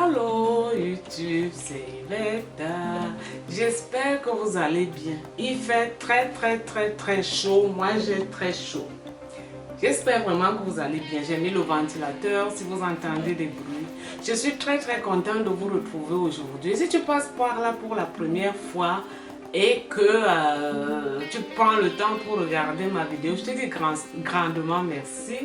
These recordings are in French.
Allô YouTube, c'est Yvette. J'espère que vous allez bien. Il fait très chaud. Moi j'ai très chaud. J'espère vraiment que vous allez bien. J'ai mis le ventilateur si vous entendez des bruits. Je suis très contente de vous retrouver aujourd'hui. Si tu passes par là pour la première fois et que tu prends le temps pour regarder ma vidéo, je te dis grandement merci.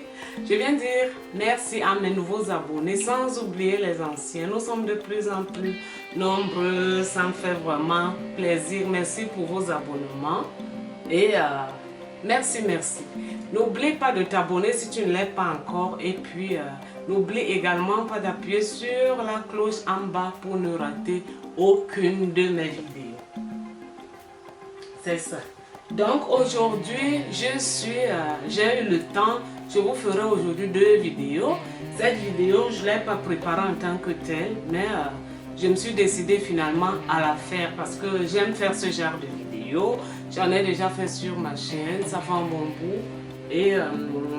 Je viens dire merci à mes nouveaux abonnés sans oublier les anciens. Nous sommes de plus en plus nombreux, ça me fait vraiment plaisir. Merci pour vos abonnements et merci. N'oublie pas de t'abonner si tu ne l'es pas encore et puis n'oublie également pas d'appuyer sur la cloche en bas pour ne rater aucune de mes vidéos. C'est ça. Donc aujourd'hui, j'ai eu le temps, je vous ferai aujourd'hui 2 vidéos. Cette vidéo, je ne l'ai pas préparée en tant que telle, mais je me suis décidée finalement à la faire parce que j'aime faire ce genre de vidéos. J'en ai déjà fait sur ma chaîne, ça fait un bon bout.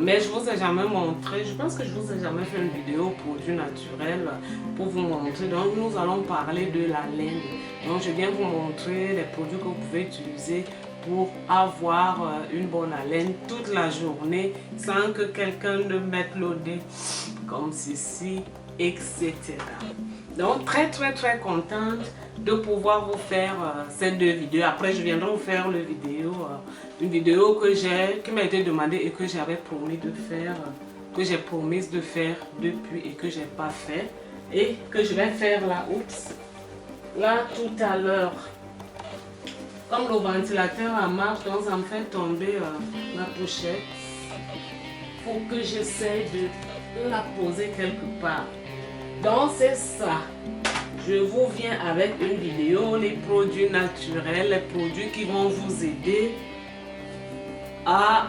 Mais je ne vous ai jamais montré, je pense que je ne vous ai jamais fait une vidéo produit naturel pour vous montrer. Donc nous allons parler de la laine. Donc je viens vous montrer les produits que vous pouvez utiliser pour avoir une bonne haleine toute la journée sans que quelqu'un ne mette le nez comme ceci, etc. Donc très contente de pouvoir vous faire ces 2 vidéos. Après je viendrai vous faire une vidéo qui m'a été demandée et que j'avais promis de faire, que j'ai promis de faire depuis et que j'ai pas fait et que je vais faire là, là tout à l'heure. Comme le ventilateur en marche, donc ça me fait tomber ma pochette. Il faut que j'essaie de la poser quelque part. Donc c'est ça. Je vous viens avec une vidéo, les produits naturels, les produits qui vont vous aider à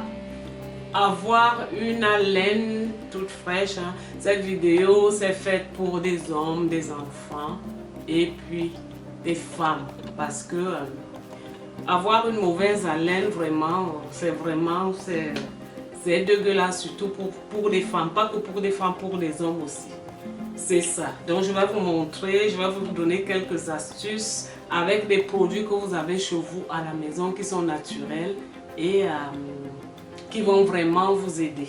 avoir une haleine toute fraîche. Cette vidéo, c'est faite pour des hommes, des enfants et puis des femmes. Parce que avoir une mauvaise haleine, c'est dégueulasse, surtout pour les femmes. Pas que pour les femmes, pour les hommes aussi. C'est ça. Donc je vais vous montrer, je vais vous donner quelques astuces avec des produits que vous avez chez vous à la maison qui sont naturels et qui vont vraiment vous aider.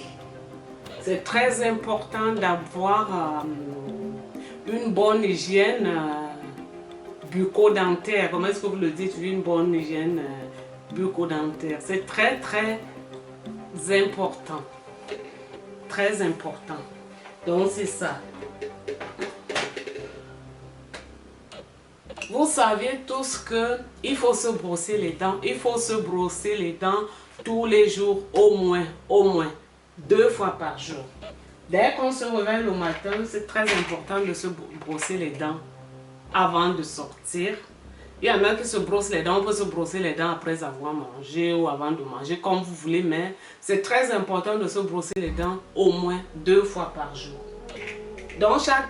C'est très important d'avoir une bonne hygiène bucco-dentaire. Comment est-ce que vous le dites? Une bonne hygiène bucco-dentaire. C'est très important. Très important. Donc c'est ça. Vous saviez tous qu'il faut se brosser les dents. Il faut se brosser les dents tous les jours, au moins 2 fois par jour. Dès qu'on se réveille le matin, c'est très important de se brosser les dents avant de sortir. Il y en a qui se brossent les dents, on peut se brosser les dents après avoir mangé ou avant de manger, comme vous voulez, mais c'est très important de se brosser les dents au moins 2 fois par jour. Donc chaque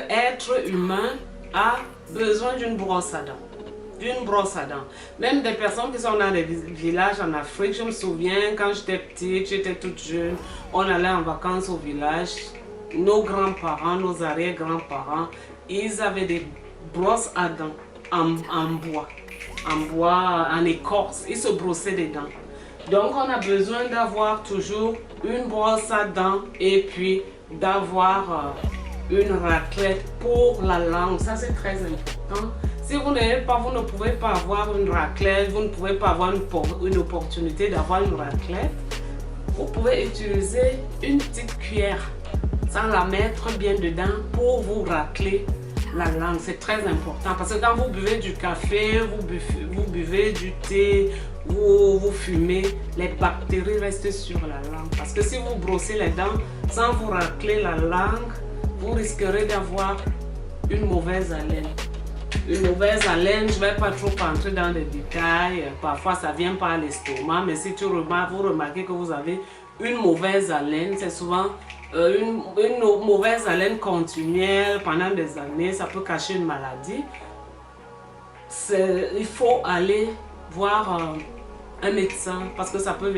être humain a besoin d'une brosse à dents. Même des personnes qui sont dans des villages en Afrique, je me souviens quand j'étais petite, j'étais toute jeune, on allait en vacances au village. Nos grands-parents, nos arrière-grands-parents, ils avaient des brosses à dents en bois, en écorce. Ils se brossaient les dents. Donc on a besoin d'avoir toujours une brosse à dents et puis d'avoir une raclette pour la langue. Ça c'est très important. Si vous n'avez pas, vous ne pouvez pas avoir une raclette, vous ne pouvez pas avoir une opportunité d'avoir une raclette, vous pouvez utiliser une petite cuillère sans la mettre bien dedans pour vous racler la langue. C'est très important parce que quand vous buvez du café, vous buvez du thé, vous fumez, les bactéries restent sur la langue. Parce que si vous brossez les dents sans vous racler la langue, vous risquerez d'avoir une mauvaise haleine. Une mauvaise haleine, je ne vais pas trop entrer dans les détails. Parfois ça vient par l'estomac, mais si vous remarquez que vous avez une mauvaise haleine, c'est souvent une mauvaise haleine continuelle pendant des années, ça peut cacher une maladie. Il faut aller voir un médecin parce que ça peut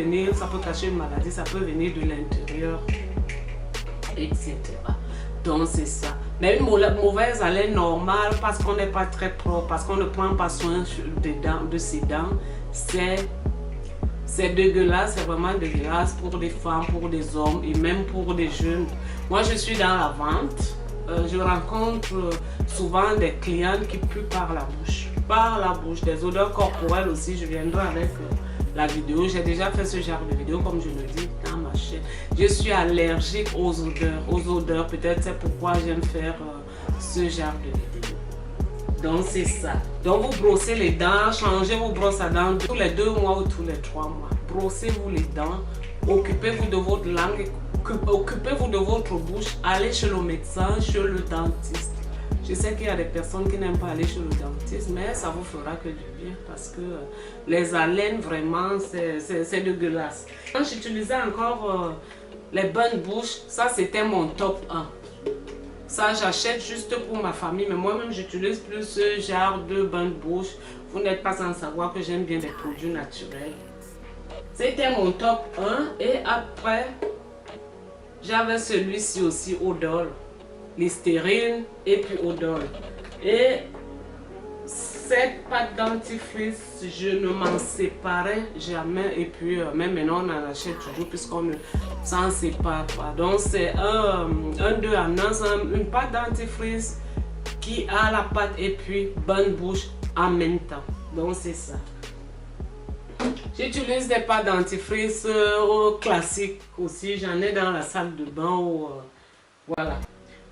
cacher une maladie, ça peut venir de l'intérieur etc. Donc c'est ça. Mais une mauvaise haleine normale, parce qu'on n'est pas très propre, parce qu'on ne prend pas soin de ses dents, c'est dégueulasse, c'est vraiment dégueulasse pour des femmes, pour des hommes et même pour des jeunes. Moi je suis dans la vente, je rencontre souvent des clients qui puent par la bouche. Par la bouche, des odeurs corporelles aussi, je viendrai avec la vidéo. J'ai déjà fait ce genre de vidéo comme je le dis dans ma chaîne. Je suis allergique aux odeurs, peut-être c'est pourquoi j'aime faire ce genre de vidéo. Donc c'est ça. Donc vous brossez les dents, changez vos brosses à dents tous les 2 mois ou tous les 3 mois. Brossez-vous les dents, occupez-vous de votre langue, occupez-vous de votre bouche, allez chez le médecin, chez le dentiste. Je sais qu'il y a des personnes qui n'aiment pas aller chez le dentiste, mais ça vous fera que du bien parce que les haleines, vraiment, c'est dégueulasse. Quand j'utilisais encore les bains de bouche, ça c'était mon top 1. Ça, j'achète juste pour ma famille, mais moi-même, j'utilise plus ce genre de bain de bouche. Vous n'êtes pas sans savoir que j'aime bien des produits naturels. C'était mon top 1 et après, j'avais celui-ci aussi, Odol. Listerine et puis Odol. Et cette pâte dentifrice, je ne m'en séparais jamais. Et puis, même maintenant, on en achète toujours puisqu'on ne s'en sépare pas. Donc, c'est un 2 en 1, une pâte dentifrice qui a la pâte et puis bonne bouche en même temps. Donc, c'est ça. J'utilise des pâtes dentifrice classiques aussi. J'en ai dans la salle de bain. Voilà.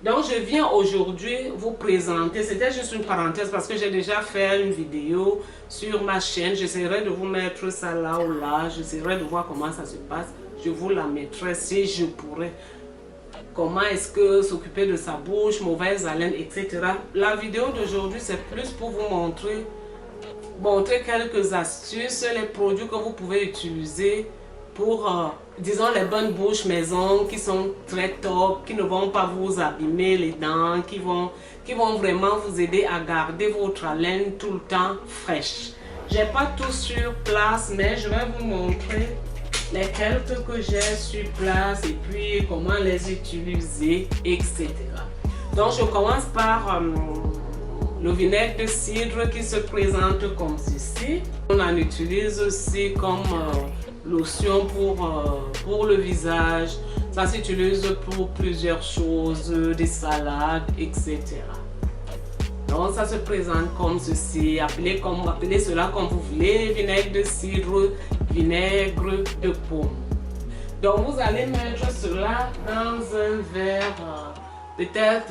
Donc je viens aujourd'hui vous présenter, c'était juste une parenthèse parce que j'ai déjà fait une vidéo sur ma chaîne. J'essaierai de vous mettre ça là ou là, j'essaierai de voir comment ça se passe. Je vous la mettrai si je pourrais. Comment est-ce que s'occuper de sa bouche, mauvaise haleine, etc. La vidéo d'aujourd'hui c'est plus pour vous montrer quelques astuces, les produits que vous pouvez utiliser pour, disons, les bonnes bouches maison qui sont très top, qui ne vont pas vous abîmer les dents, qui vont vraiment vous aider à garder votre haleine tout le temps fraîche. J'ai pas tout sur place, mais je vais vous montrer les quelques que j'ai sur place et puis comment les utiliser, etc. Donc, je commence par le vinaigre de cidre qui se présente comme ceci. On en utilise aussi comme lotion pour le visage. Ça s'utilise pour plusieurs choses, des salades, etc. Donc ça se présente comme ceci. Appelez cela comme vous voulez. Vinaigre de cidre, vinaigre de pomme. Donc vous allez mettre cela dans un verre, peut-être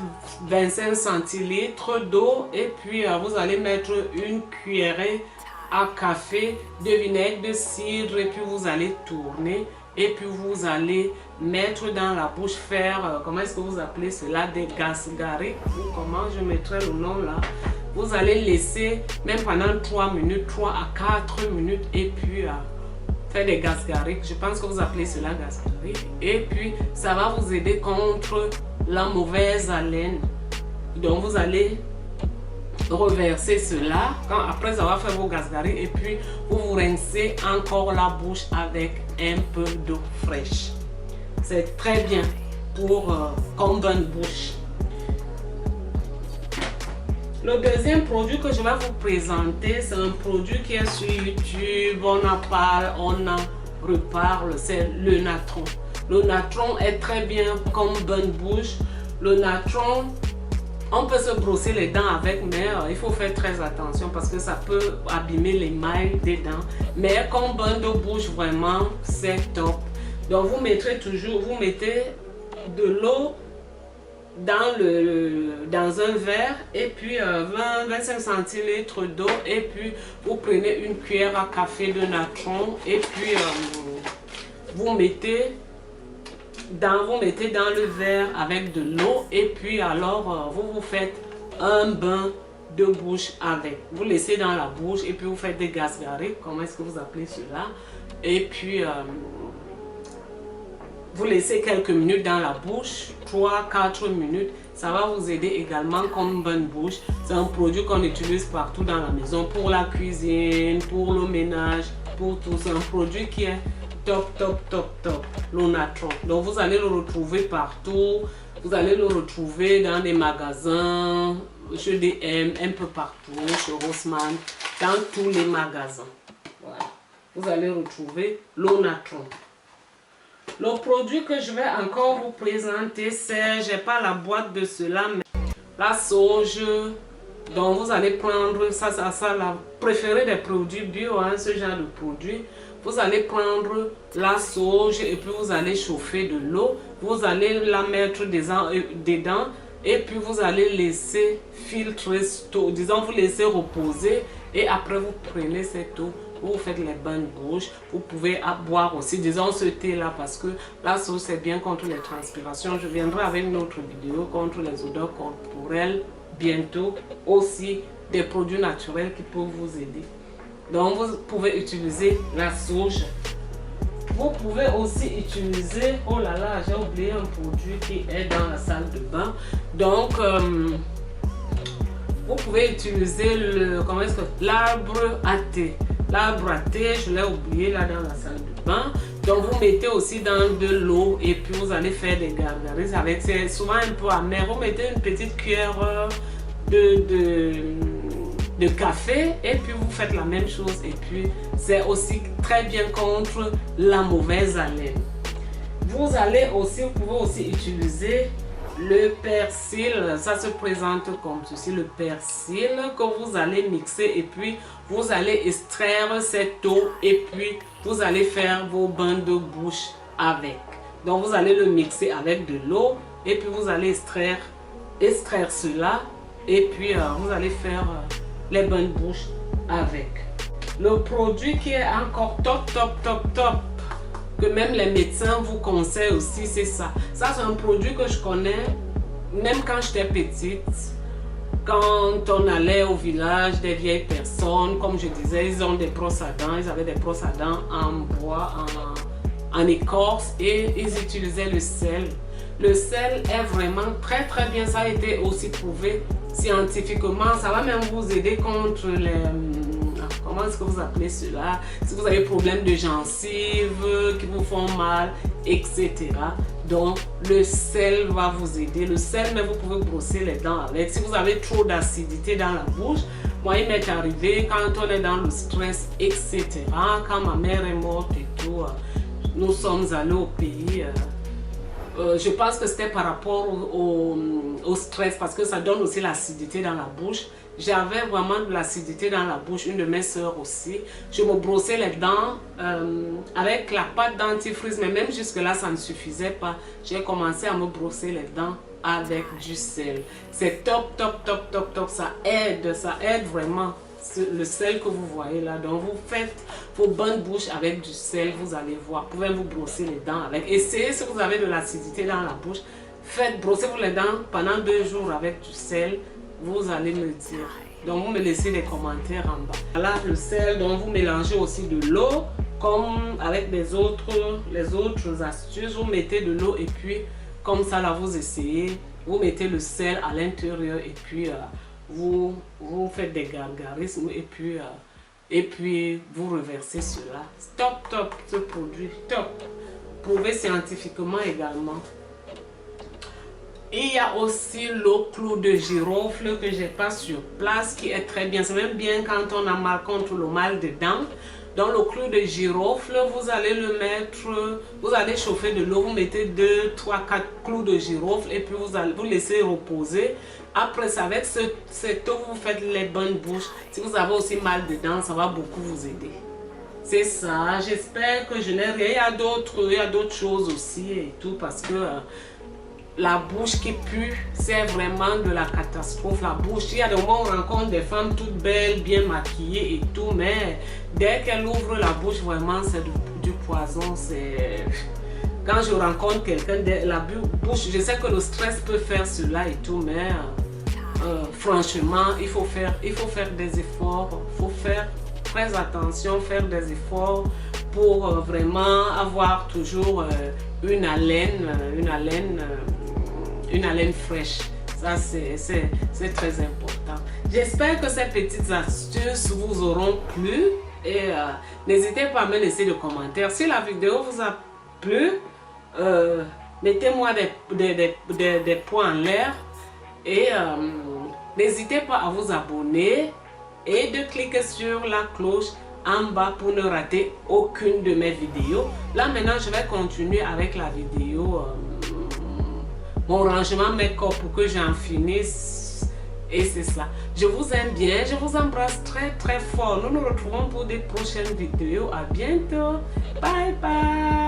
25 centilitres d'eau, et puis vous allez mettre une cuillerée à café de vinaigre de cidre, et puis vous allez tourner, et puis vous allez mettre dans la bouche, faire, comment est-ce que vous appelez cela, des gasgariques, ou comment je mettrai le nom là. Vous allez laisser même pendant 3 minutes, 3 à 4 minutes, et puis faire des gasgariques. Je pense que vous appelez cela gasgariques, et puis ça va vous aider contre la mauvaise haleine. Donc vous allez reverser cela après avoir fait vos gasgariques, et puis vous rincez encore la bouche avec un peu d'eau fraîche. C'est très bien pour comme bonne bouche. Le deuxième produit que je vais vous présenter, c'est un produit qui est sur YouTube, on en parle, on en reparle, c'est le natron. Le natron est très bien comme bonne bouche. Le natron, on peut se brosser les dents avec, mais il faut faire très attention parce que ça peut abîmer l'émail des dents. Mais comme bain de bouche, vraiment, c'est top. Donc vous mettrez toujours, vous mettez de l'eau dans un verre, et puis 20-25 centilitres d'eau, et puis vous prenez une cuillère à café de natron, et puis vous mettez dans le verre avec de l'eau, et puis alors vous faites un bain de bouche avec. Vous laissez dans la bouche, et puis vous faites des gasgariques, comment est-ce que vous appelez cela, et puis vous laissez quelques minutes dans la bouche, 3-4 minutes. Ça va vous aider également comme bonne bouche. C'est un produit qu'on utilise partout dans la maison, pour la cuisine, pour le ménage, pour tout. C'est un produit qui est top. L'Onatron. Donc vous allez le retrouver partout. Vous allez le retrouver dans des magasins, chez DM, un peu partout, chez Rossmann, dans tous les magasins. Voilà. Vous allez retrouver l'Onatron. Le produit que je vais encore vous présenter, c'est, je n'ai pas la boîte de cela, mais la sauge. Donc vous allez prendre, ça la préférée des produits bio, hein, ce genre de produit. Vous allez prendre la sauge et puis vous allez chauffer de l'eau. Vous allez la mettre dedans et puis vous allez laisser filtrer, disons vous laissez reposer et après vous prenez cette eau. Vous faites les bains de bouche, vous pouvez boire aussi, disons ce thé là parce que la sauge c'est bien contre les transpirations. Je viendrai avec une autre vidéo contre les odeurs corporelles bientôt, aussi des produits naturels qui peuvent vous aider. Donc vous pouvez utiliser la sauge. Vous pouvez aussi utiliser, oh là là, j'ai oublié un produit qui est dans la salle de bain. Donc vous pouvez utiliser l'arbre à thé. L'arbre à thé, je l'ai oublié là dans la salle de bain. Donc vous mettez aussi dans de l'eau et puis vous allez faire des gargarismes avec, c'est souvent un peu amer. Vous mettez une petite cuillère de café et puis vous faites la même chose et puis c'est aussi très bien contre la mauvaise haleine. Vous pouvez aussi utiliser le persil, ça se présente comme ceci, le persil que vous allez mixer et puis vous allez extraire cette eau et puis vous allez faire vos bains de bouche avec. Donc vous allez le mixer avec de l'eau et puis vous allez extraire cela et puis vous allez faire les bains de bouche avec. Le produit qui est encore top, que même les médecins vous conseillent aussi, c'est ça. Ça, c'est un produit que je connais, même quand j'étais petite. Quand on allait au village, des vieilles personnes, comme je disais, ils ont des brosses à dents. Ils avaient des brosses à dents en bois, en écorce et ils utilisaient le sel. Le sel est vraiment très bien. Ça a été aussi prouvé scientifiquement. Ça va même vous aider contre les... Comment est-ce que vous appelez cela? Si vous avez problème de gencives qui vous font mal, etc. Donc, le sel va vous aider. Le sel, mais vous pouvez brosser les dents avec. Si vous avez trop d'acidité dans la bouche, moi, il m'est arrivé quand on est dans le stress, etc. Quand ma mère est morte et tout, nous sommes allés au pays. Je pense que c'était par rapport au stress parce que ça donne aussi l'acidité dans la bouche. J'avais vraiment de l'acidité dans la bouche, une de mes soeurs aussi. Je me brossais les dents avec la pâte dentifrice, mais même jusque là ça ne suffisait pas. J'ai commencé à me brosser les dents avec du sel. C'est top, ça aide vraiment. Le sel que vous voyez là, donc vous faites vos bains de bouche avec du sel, vous allez voir, vous pouvez vous brosser les dents avec. Essayez si vous avez de l'acidité dans la bouche, brossez-vous les dents pendant 2 jours avec du sel, vous allez me dire. Donc vous me laissez des commentaires en bas. Voilà le sel, donc vous mélangez aussi de l'eau, comme avec les autres astuces, vous mettez de l'eau et puis comme ça là vous essayez, vous mettez le sel à l'intérieur et puis vous faites des gargarismes et puis vous reversez cela. Top, ce produit, top. Prouvé scientifiquement également. Il y a aussi le clou de girofle que j'ai pas sur place qui est très bien. C'est même bien quand on a mal contre le mal de dents. Dans le clou de girofle, vous allez le mettre, vous allez chauffer de l'eau, vous mettez 2, 3, 4 clous de girofle et puis vous laissez reposer. Après ça, avec cette eau, vous faites les bains de bouche. Si vous avez aussi mal de dents, ça va beaucoup vous aider. C'est ça, j'espère que je n'ai rien. Il y a d'autres choses aussi et tout parce que la bouche qui pue, c'est vraiment de la catastrophe. La bouche, il y a des moments où on rencontre des femmes toutes belles, bien maquillées et tout, mais dès qu'elles ouvrent la bouche, vraiment, c'est du poison. Quand je rencontre quelqu'un, la bouche, je sais que le stress peut faire cela et tout, mais franchement, il faut faire des efforts. Il faut faire très attention, faire des efforts pour vraiment avoir toujours une haleine fraîche. Ça, c'est très important. J'espère que ces petites astuces vous auront plu Et n'hésitez pas à me laisser des commentaires. Si la vidéo vous a plu, mettez-moi des points en l'air. Et n'hésitez pas à vous abonner et de cliquer sur la cloche en bas pour ne rater aucune de mes vidéos. Là maintenant je vais continuer avec la vidéo mon rangement make-up pour que j'en finisse. Et c'est cela. Je vous aime bien, je vous embrasse très très fort. Nous nous retrouvons pour des prochaines vidéos. À bientôt. Bye bye.